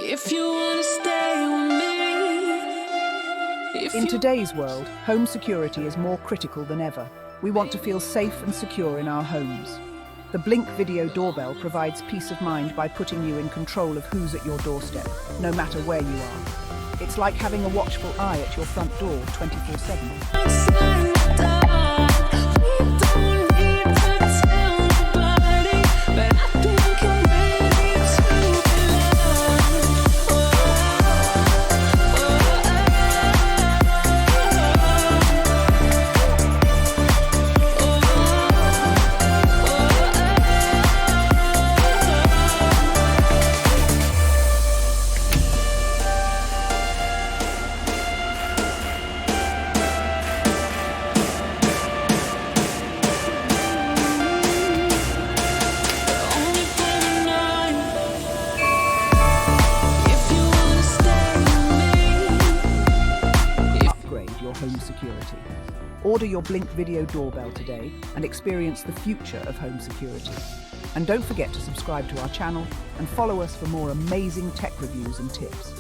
If you wanna stay with me. In today's world, home security is more critical than ever. We want to feel safe and secure in our homes. The Blink Video Doorbell provides peace of mind by putting you in control of who's at your doorstep, no matter where you are. It's like having a watchful eye at your front door 24/7. Outside the door, we don't need to tell nobody, but I think I'm ready to be loved. Only for the night. If you wanna stay with me. Upgrade your home security. Order your Blink Video Doorbell today and experience the future of home security. And don't forget to subscribe to our channel and follow us for more amazing tech reviews and tips.